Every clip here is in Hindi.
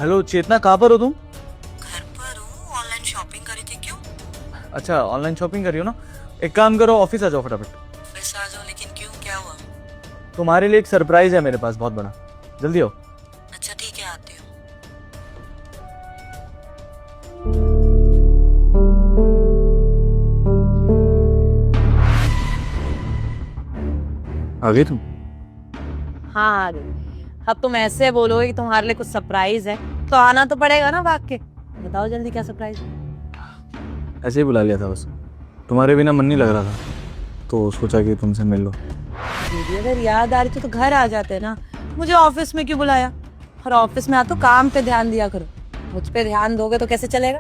हेलो चेतना, कहाँ पर हो तुम? घर पर हूँ। ऑनलाइन शॉपिंग करी थी। क्यों? अच्छा, ऑनलाइन शॉपिंग कर रही हो ना? एक काम करो, ऑफिस आ जाओ फटाफट। वैसे आ जाओ, लेकिन क्यों, क्या हुआ? तुम्हारे लिए एक सरप्राइज है मेरे पास, बहुत बड़ा। जल्दी आओ। अच्छा ठीक है, आती हूँ। आ गई तुम? हाँ आ गई। अब तुम ऐसे बोलोगे कि तुम्हारे लिए कुछ सरप्राइज है तो आना तो पड़ेगा ना भाग के। बताओ जल्दी, क्या सरप्राइज है? ऐसे ही बुला लिया था बस। तुम्हारे बिना मन नहीं लग रहा था, तो सोचा कि तुमसे मिल लो। दीदी अगर याद आ रही तो घर आ जाते ना। मुझे ऑफिस में क्यों बुलाया? और ऑफिस में आ तो काम पे ध्यान दिया करो। मुझ पे ध्यान दोगे तो कैसे चलेगा?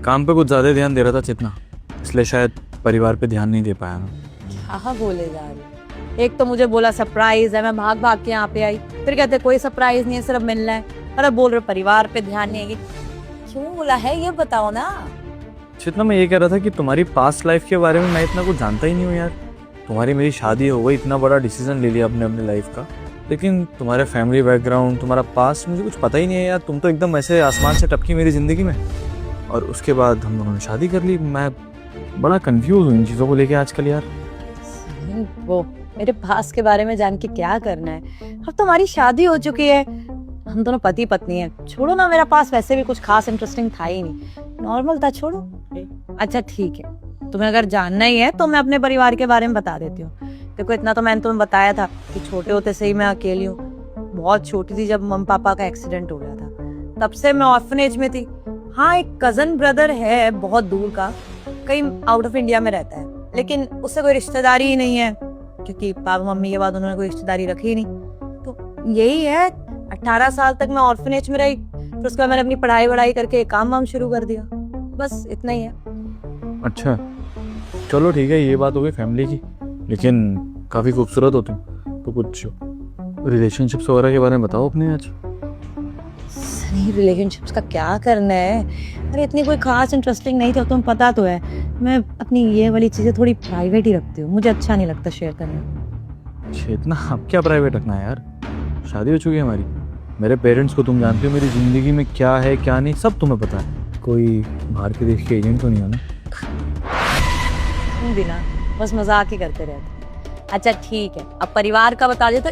काम पे कुछ ज्यादा ध्यान दे रहा था चेतना, इसलिए शायद परिवार पे ध्यान नहीं दे पाया ना। क्या बोले जा रहे हो? एक तो मुझे बोला सरप्राइज है, मैं भाग भाग के यहाँ पे आई। फिर कहते कोई सरप्राइज नहीं है, सिर्फ मिलना है। और अब बोल रहे परिवार पे ध्यान नहीं है। क्यों बोला है ये बताओ ना। चेतना, मैं ये कह रहा था कि तुम्हारी पास्ट लाइफ के बारे में मैं इतना कुछ जानता ही नहीं हूँ यार। तुम्हारी मेरी शादी हो गई, इतना बड़ा डिसीजन ले लिया अपने अपने लाइफ का, लेकिन तुम्हारे फैमिली बैकग्राउंड, तुम्हारा पास्ट मुझे कुछ पता ही नहीं है यार। तुम तो एकदम ऐसे आसमान से टपकी मेरी ज़िंदगी में, और उसके बाद हम दोनों ने शादी कर ली। मैं बड़ा कंफ्यूज हूँ इन चीज़ों को लेके आजकल यार। वो मेरे पास के बारे में जान के क्या करना है? अब तुम्हारी शादी हो चुकी है, हम दोनों पति पत्नी हैं। छोड़ो ना, मेरा पास वैसे भी कुछ खास इंटरेस्टिंग था ही नहीं, नॉर्मल था। छोड़ो। अच्छा ठीक है, तुम्हें अगर जानना ही है तो मैं अपने परिवार के बारे में बता देती हूँ। देखो इतना तो मैंने तुम्हें बताया था कि छोटे होते से ही मैं अकेली हूँ। बहुत छोटी थी जब मम्मी पापा का एक्सीडेंट हो गया था, तब से मैं ऑर्फनेज में थी। हाँ एक कजन ब्रदर है बहुत दूर का, कहीं आउट ऑफ इंडिया में रहता है, लेकिन उससे कोई रिश्तेदारी ही नहीं है, क्योंकि पापा मम्मी के बाद उन्होंने कोई रिश्तेदारी रखी ही नहीं। तो यही है, 18 साल तक मैं ऑर्फनेज में रही। फिर उसके बाद मैंने अपनी पढ़ाई वढ़ाई करके काम वाम शुरू कर दिया। बस इतना ही है। अच्छा चलो ठीक है, ये बात हो गई फैमिली की, लेकिन काफ़ी खूबसूरत हो तुम। तो कुछ रिलेशनशिप्स वगैरह के बारे में बताओ अपने आज। सही रिलेशनशिप्स का क्या करना है? अरे इतनी कोई खास इंटरेस्टिंग नहीं थी, तुम्हें पता तो है। मैं अपनी ये वाली चीजें थोड़ी प्राइवेट ही रखती हूँ, मुझे अच्छा नहीं लगता शेयर करना। चेतना, अब क्या प्राइवेट रखना है यार? शादी हो चुकी है हमारी। मेरे पेरेंट्स को तुम जानते हो, मेरी ज़िंदगी में क्या है क्या नहीं सब तुम्हें पता है। कोई बाहर के देश के एजेंट तो नहीं हो ना? तुम भी ना बस मजाक ही करते रहते। अच्छा ठीक है, अब परिवार का बता दे तो